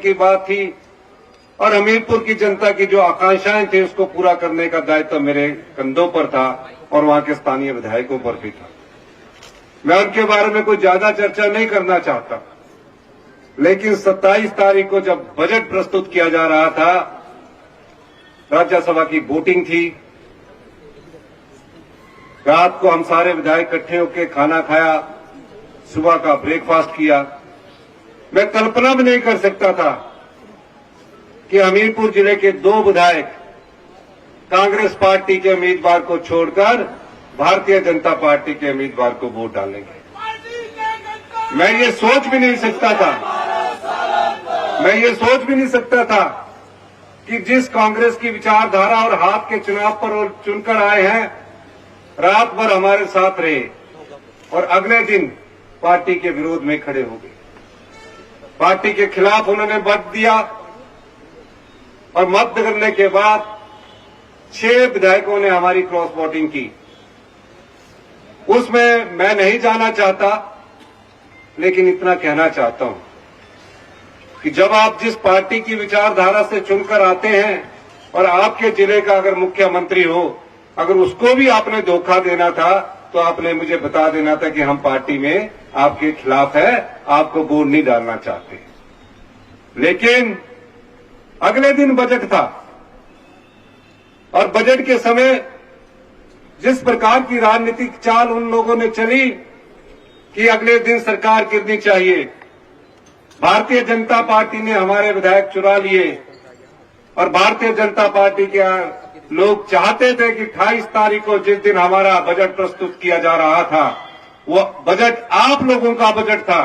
की बात थी और हमीरपुर की जनता की जो आकांक्षाएं थी उसको पूरा करने का दायित्व मेरे कंधों पर था और वहां के स्थानीय विधायकों पर भी था। मैं उनके बारे में कोई ज्यादा चर्चा नहीं करना चाहता, लेकिन 27 तारीख को जब बजट प्रस्तुत किया जा रहा था, राज्यसभा की वोटिंग थी, रात को हम सारे विधायक इकट्ठे होकर खाना खाया, सुबह का ब्रेकफास्ट किया। मैं कल्पना भी नहीं कर सकता था कि हमीरपुर जिले के 2 विधायक कांग्रेस पार्टी के उम्मीदवार को छोड़कर भारतीय जनता पार्टी के उम्मीदवार को वोट डालेंगे। मैं ये सोच भी नहीं सकता था कि जिस कांग्रेस की विचारधारा और हाथ के चुनाव पर वो चुनकर आए हैं, रात भर हमारे साथ रहे और अगले दिन पार्टी के विरोध में खड़े हो गए। पार्टी के खिलाफ उन्होंने मत दिया और मत करने के बाद 6 विधायकों ने हमारी क्रॉस वोटिंग की। उसमें मैं नहीं जाना चाहता, लेकिन इतना कहना चाहता हूं कि जब आप जिस पार्टी की विचारधारा से चुनकर आते हैं और आपके जिले का अगर मुख्यमंत्री हो, अगर उसको भी आपने धोखा देना था तो आपने मुझे बता देना था कि हम पार्टी में आपके खिलाफ है, आपको वोट नहीं डालना चाहते। लेकिन अगले दिन बजट था और बजट के समय जिस प्रकार की राजनीतिक चाल उन लोगों ने चली कि अगले दिन सरकार गिरनी चाहिए, भारतीय जनता पार्टी ने हमारे विधायक चुरा लिए और भारतीय जनता पार्टी के लोग चाहते थे कि 28 तारीख को जिस दिन हमारा बजट प्रस्तुत किया जा रहा था, वो बजट आप लोगों का बजट था,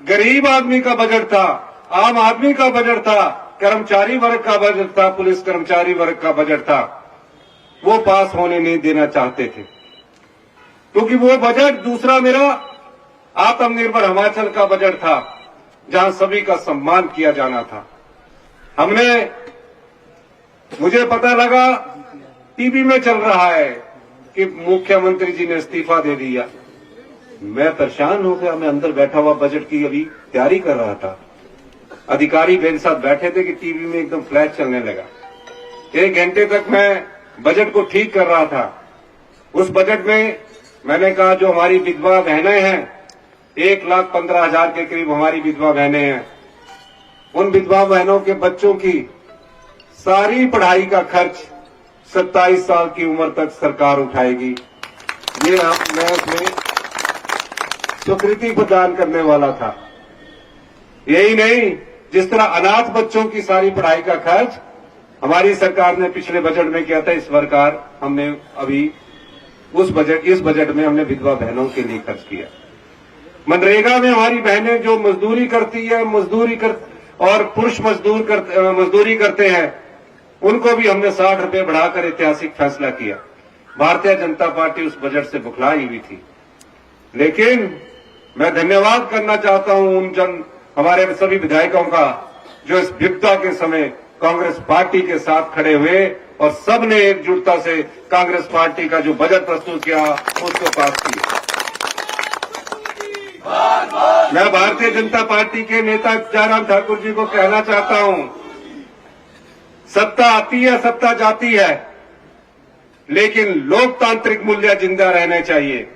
गरीब आदमी का बजट था, आम आदमी का बजट था, कर्मचारी वर्ग का बजट था, पुलिस कर्मचारी वर्ग का बजट था, वो पास होने नहीं देना चाहते थे। क्योंकि वो बजट दूसरा मेरा आत्मनिर्भर हिमाचल का बजट था, जहां सभी का सम्मान किया जाना था। मुझे पता लगा टीवी में चल रहा है कि मुख्यमंत्री जी ने इस्तीफा दे दिया। मैं परेशान हो गया। मैं अंदर बैठा हुआ बजट की अभी तैयारी कर रहा था, अधिकारी मेरे साथ बैठे थे कि टीवी में एकदम फ्लैश चलने लगा। 1 घंटे तक मैं बजट को ठीक कर रहा था। उस बजट में मैंने कहा जो हमारी विधवा बहनें हैं, 1,15,000 के करीब हमारी विधवा बहनें हैं, उन विधवा बहनों के बच्चों की सारी पढ़ाई का खर्च 27 साल की उम्र तक सरकार उठाएगी। ये मैं उसमें स्वीकृति प्रदान करने वाला था। यही नहीं, जिस तरह अनाथ बच्चों की सारी पढ़ाई का खर्च हमारी सरकार ने पिछले बजट में किया था, इस प्रकार हमने अभी इस बजट में हमने विधवा बहनों के लिए खर्च किया। मनरेगा में हमारी बहनें जो मजदूरी करती है, और पुरुष मजदूरी करते हैं, उनको भी हमने 60 रुपए बढ़ाकर ऐतिहासिक फैसला किया। भारतीय जनता पार्टी उस बजट से बुखलाई हुई थी, लेकिन मैं धन्यवाद करना चाहता हूं हमारे सभी विधायकों का, जो इस विपदा के समय कांग्रेस पार्टी के साथ खड़े हुए और सबने एकजुटता से कांग्रेस पार्टी का जो बजट प्रस्तुत किया उसको पास किया। मैं भारतीय जनता पार्टी के नेता जयराम ठाकुर जी को कहना चाहता हूं, सत्ता आती है, सत्ता जाती है, लेकिन लोकतांत्रिक मूल्य जिंदा रहने चाहिए।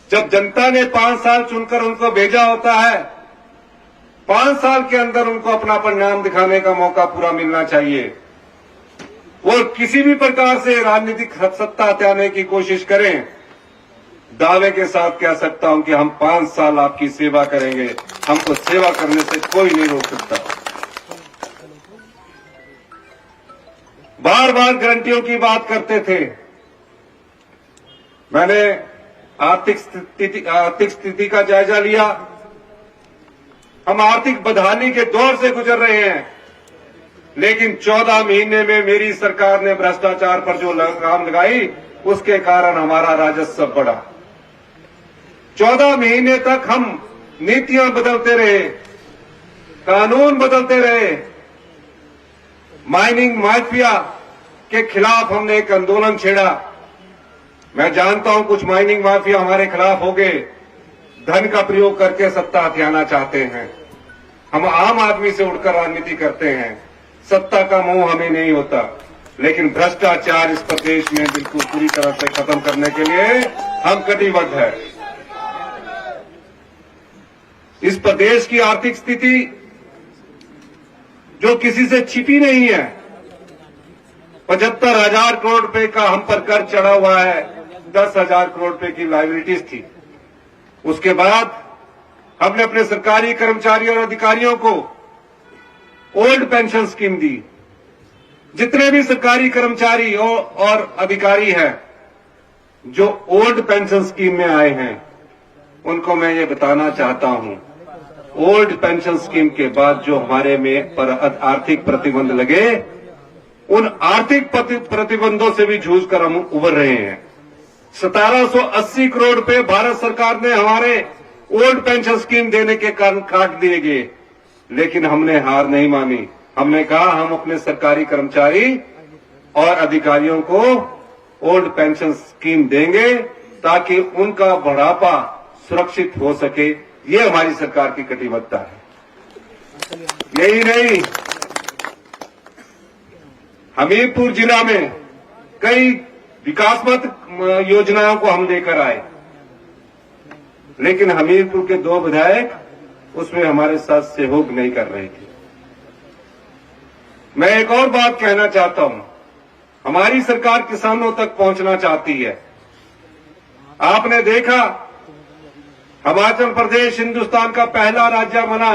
जब जनता ने 5 साल चुनकर उनको भेजा होता है, 5 साल के अंदर उनको अपना परिणाम दिखाने का मौका पूरा मिलना चाहिए। वो किसी भी प्रकार से राजनीतिक सत्ता हथियाने की कोशिश करें, दावे के साथ कह सकता हूं कि हम 5 साल आपकी सेवा करेंगे, हमको सेवा करने से कोई नहीं रोक सकता। बार बार गारंटियों की बात करते थे। मैंने आर्थिक स्थिति का जायजा लिया। हम आर्थिक बदहाली के दौर से गुजर रहे हैं, लेकिन 14 महीने में मेरी सरकार ने भ्रष्टाचार पर जो लगाम लगाई, उसके कारण हमारा राजस्व बढ़ा। 14 महीने तक हम नीतियां बदलते रहे, कानून बदलते रहे। माइनिंग माफिया के खिलाफ हमने एक आंदोलन छेड़ा। मैं जानता हूं कुछ माइनिंग माफिया हमारे खिलाफ हो गए, धन का प्रयोग करके सत्ता हथियाना चाहते हैं, हम आम आदमी से उठकर राजनीति करते हैं। सत्ता का मोह हमें नहीं होता, लेकिन भ्रष्टाचार इस प्रदेश में बिल्कुल पूरी तरह से खत्म करने के लिए हम कटिबद्ध हैं। इस प्रदेश की आर्थिक स्थिति जो किसी से छिपी नहीं है, 75,000 करोड़ रुपए का हम पर कर चढ़ा हुआ है, 10,000 करोड़ रुपए की लायबिलिटीज थी। उसके बाद हमने अपने सरकारी कर्मचारियों और अधिकारियों को ओल्ड पेंशन स्कीम दी। जितने भी सरकारी कर्मचारी और अधिकारी हैं जो ओल्ड पेंशन स्कीम में आए हैं, उनको मैं ये बताना चाहता हूं, ओल्ड पेंशन स्कीम के बाद जो हमारे में पर आर्थिक प्रतिबंध लगे, उन आर्थिक प्रतिबंधों से भी जूझकर हम उबर रहे हैं। 1780 करोड़ रुपए भारत सरकार ने हमारे ओल्ड पेंशन स्कीम देने के कारण काट दिए गए, लेकिन हमने हार नहीं मानी। हमने कहा हम अपने सरकारी कर्मचारी और अधिकारियों को ओल्ड पेंशन स्कीम देंगे ताकि उनका बुढ़ापा सुरक्षित हो सके। ये हमारी सरकार की कटिबद्धता है। यही नहीं, हमीरपुर जिला में कई विकासात्मक योजनाओं को हम लेकर आए, लेकिन हमीरपुर के 2 विधायक उसमें हमारे साथ सहयोग नहीं कर रहे थे। मैं एक और बात कहना चाहता हूं, हमारी सरकार किसानों तक पहुंचना चाहती है। आपने देखा हिमाचल प्रदेश हिंदुस्तान का पहला राज्य बना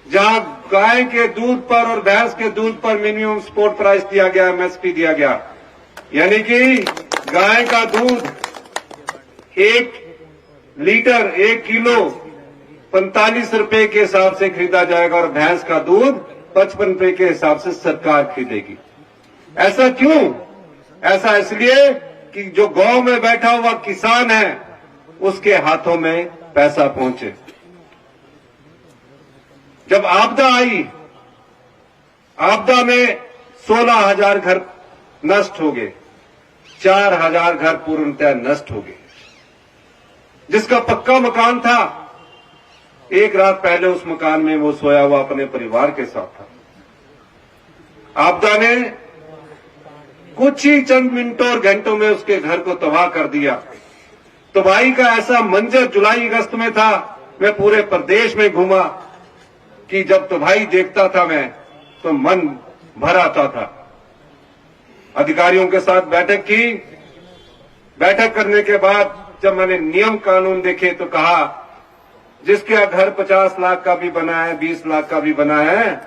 जहां गाय के दूध पर और भैंस के दूध पर मिनिमम सपोर्ट प्राइस दिया गया, एमएसपी दिया गया, यानी कि गाय का दूध 1 लीटर 1 किलो 45 रुपए के हिसाब से खरीदा जाएगा और भैंस का दूध 55 रुपए के हिसाब से सरकार खरीदेगी। ऐसा क्यों? ऐसा इसलिए कि जो गांव में बैठा हुआ किसान है उसके हाथों में पैसा पहुंचे। जब आपदा आई, आपदा में 16,000 घर नष्ट हो गए, 4,000 घर पूर्णतः नष्ट हो गए। जिसका पक्का मकान था, एक रात पहले उस मकान में वो सोया हुआ अपने परिवार के साथ था। आपदा ने कुछ ही चंद मिनटों और घंटों में उसके घर को तबाह कर दिया। तबाही का ऐसा मंजर जुलाई अगस्त में था, मैं पूरे प्रदेश में घूमा कि जब तबाही देखता था मैं तो मन भर आता था। अधिकारियों के साथ बैठक की। बैठक करने के बाद जब मैंने नियम कानून देखे तो कहा जिसके घर 50 लाख का भी बना है, 20 लाख का भी बना है,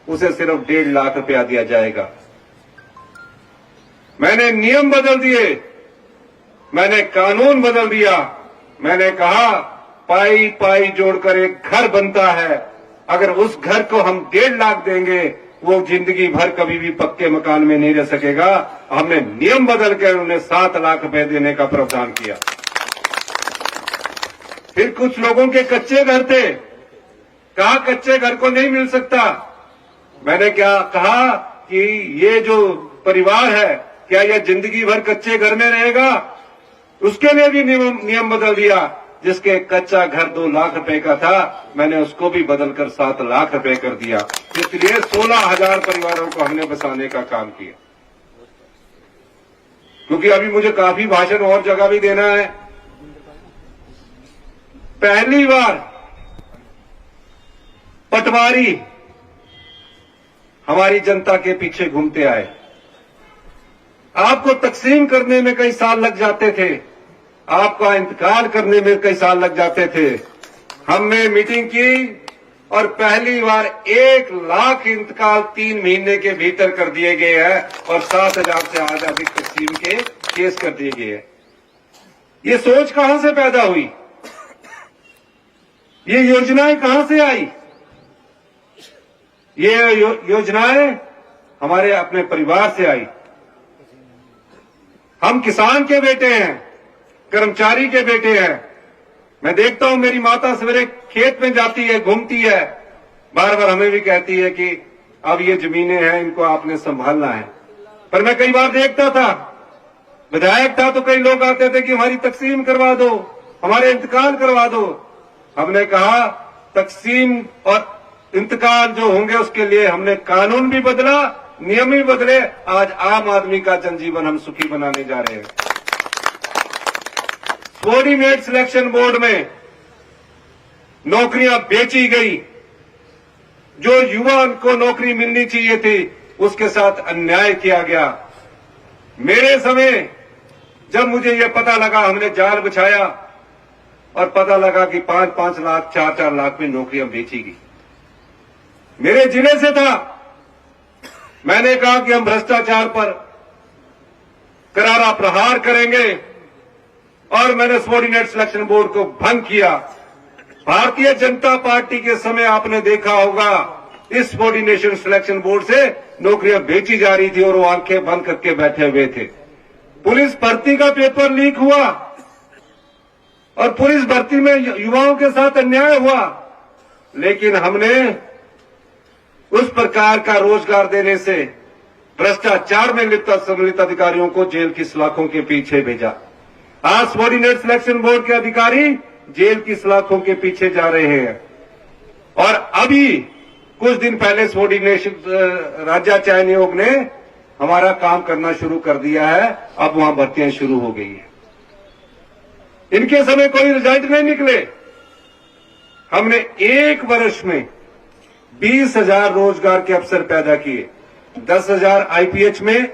उसे सिर्फ 1.5 लाख रुपया दिया जाएगा। मैंने नियम बदल दिए, मैंने कानून बदल दिया। मैंने कहा पाई पाई जोड़कर एक घर बनता है, अगर उस घर को हम 1.5 लाख देंगे वो जिंदगी भर कभी भी पक्के मकान में नहीं रह सकेगा। हमने नियम बदल कर उन्हें 7 लाख रुपए देने का प्रावधान किया। फिर कुछ लोगों के कच्चे घर थे, कहा कच्चे घर को नहीं मिल सकता। मैंने क्या कहा कि ये जो परिवार है क्या यह जिंदगी भर कच्चे घर में रहेगा? उसके लिए भी नियम बदल दिया। जिसके कच्चा घर 2 लाख रुपए का था, मैंने उसको भी बदलकर 7 लाख रुपए कर दिया। इसलिए 16,000 परिवारों को हमने बसाने का काम किया। क्योंकि अभी मुझे काफी भाषण और जगह भी देना है। पहली बार पटवारी हमारी जनता के पीछे घूमते आए। आपको तकसीम करने में कई साल लग जाते थे, आपका इंतकाल करने में कई साल लग जाते थे। हमने मीटिंग की और पहली बार 1 लाख इंतकाल 3 महीने के भीतर कर दिए गए हैं और 7,000 से अधिक तकसीम के केस कर दिए गए हैं। ये सोच कहां से पैदा हुई? ये योजनाएं कहां से आई? ये योजनाएं हमारे अपने परिवार से आई। हम किसान के बेटे हैं, कर्मचारी के बेटे हैं। मैं देखता हूं मेरी माता सवेरे खेत में जाती है, घूमती है, बार बार हमें भी कहती है कि अब ये जमीनें हैं, इनको आपने संभालना है। पर मैं कई बार देखता था, विधायक था तो कई लोग आते थे कि हमारी तकसीम करवा दो, हमारे इंतकाल करवा दो। हमने कहा तकसीम और इंतकाल जो होंगे उसके लिए हमने कानून भी बदला, नियम भी बदले। आज आम आदमी का जनजीवन हम सुखी बनाने जा रहे हैं। सबॉर्डिनेट सिलेक्शन बोर्ड में नौकरियां बेची गई, जो युवा को नौकरी मिलनी चाहिए थी उसके साथ अन्याय किया गया। मेरे समय जब मुझे यह पता लगा, हमने जाल बिछाया और पता लगा कि 5-5 लाख 4-4 लाख में नौकरियां बेची गई। मेरे जिले से था। मैंने कहा कि हम भ्रष्टाचार पर करारा प्रहार करेंगे और मैंने सबॉर्डिनेट सिलेक्शन बोर्ड को भंग किया। भारतीय जनता पार्टी के समय आपने देखा होगा, इस सबॉर्डिनेशन सिलेक्शन बोर्ड से नौकरियां बेची जा रही थी और वो आंखें बंद करके बैठे हुए थे। पुलिस भर्ती का पेपर लीक हुआ और पुलिस भर्ती में युवाओं के साथ अन्याय हुआ, लेकिन हमने उस प्रकार का रोजगार देने से भ्रष्टाचार में लिप्त सम्मिलित अधिकारियों को जेल की सलाखों के पीछे भेजा। आज सबॉर्डिनेट सिलेक्शन बोर्ड के अधिकारी जेल की सलाखों के पीछे जा रहे हैं। और अभी कुछ दिन पहले सबॉर्डिनेशन राज्य चयन आयोग ने हमारा काम करना शुरू कर दिया है। अब वहां भर्तियां शुरू हो गई है। इनके समय कोई रिजल्ट नहीं निकले। हमने 1 वर्ष में 20,000 रोजगार के अवसर पैदा किए। 10,000 आईपीएच में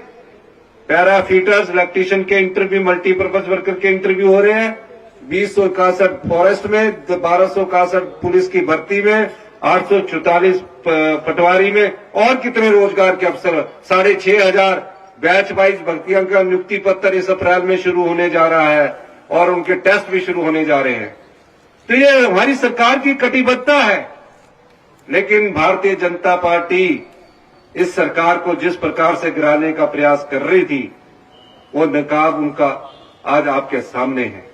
पैरा फीटर्स, इलेक्ट्रीशियन के इंटरव्यू, मल्टीपर्पज वर्कर के इंटरव्यू हो रहे हैं। 2061 फॉरेस्ट में, 1261 पुलिस की भर्ती में, 844 पटवारी में, और कितने रोजगार के अवसर। 6,500 बैच वाइज भर्तियों का नियुक्ति पत्र इस अप्रैल में शुरू होने जा रहा है और उनके टेस्ट भी शुरू होने जा रहे हैं। तो ये हमारी सरकार की कटिबद्धता है। लेकिन भारतीय जनता पार्टी इस सरकार को जिस प्रकार से गिराने का प्रयास कर रही थी, वो नकाब उनका आज आपके सामने है।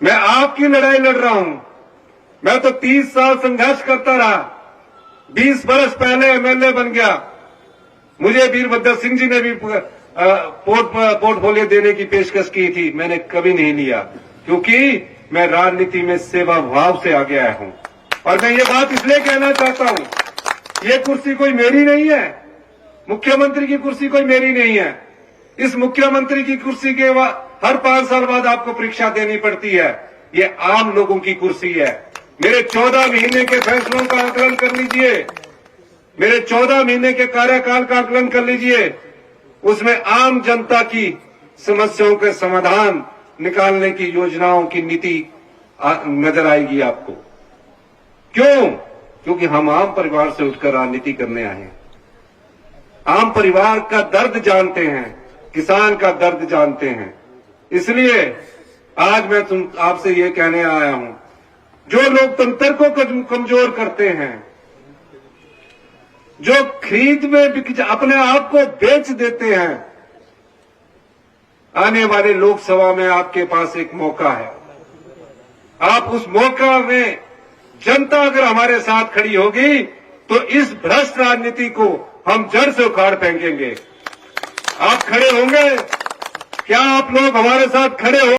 मैं आपकी लड़ाई लड़ रहा हूं। मैं तो 30 साल संघर्ष करता रहा। 20 वर्ष पहले एमएलए बन गया। मुझे वीरभद्र सिंह जी ने भी पोर्टफोलियो देने की पेशकश की थी। मैंने कभी नहीं लिया, क्योंकि मैं राजनीति में सेवा भाव से आगे आया हूं। और मैं ये बात इसलिए कहना चाहता हूं, ये कुर्सी कोई मेरी नहीं है। मुख्यमंत्री की कुर्सी कोई मेरी नहीं है। इस मुख्यमंत्री की कुर्सी के हर 5 साल बाद आपको परीक्षा देनी पड़ती है। ये आम लोगों की कुर्सी है। मेरे 14 महीने के फैसलों का आकलन कर लीजिए। मेरे 14 महीने के कार्यकाल का आकलन कर लीजिए। उसमें आम जनता की समस्याओं के समाधान निकालने की योजनाओं की नीति नजर आएगी आपको। क्यों? क्योंकि हम आम परिवार से उठकर राजनीति करने आए हैं। आम परिवार का दर्द जानते हैं, किसान का दर्द जानते हैं। इसलिए आज मैं आपसे ये कहने आया हूं, जो लोकतंत्र को कमजोर करते हैं, जो खरीद में अपने आप को बेच देते हैं, आने वाले लोकसभा में आपके पास एक मौका है। आप उस मौका में जनता अगर हमारे साथ खड़ी होगी तो इस भ्रष्ट राजनीति को हम जड़ से उखाड़ फेंकेंगे। आप खड़े होंगे? क्या आप लोग हमारे साथ खड़े हो?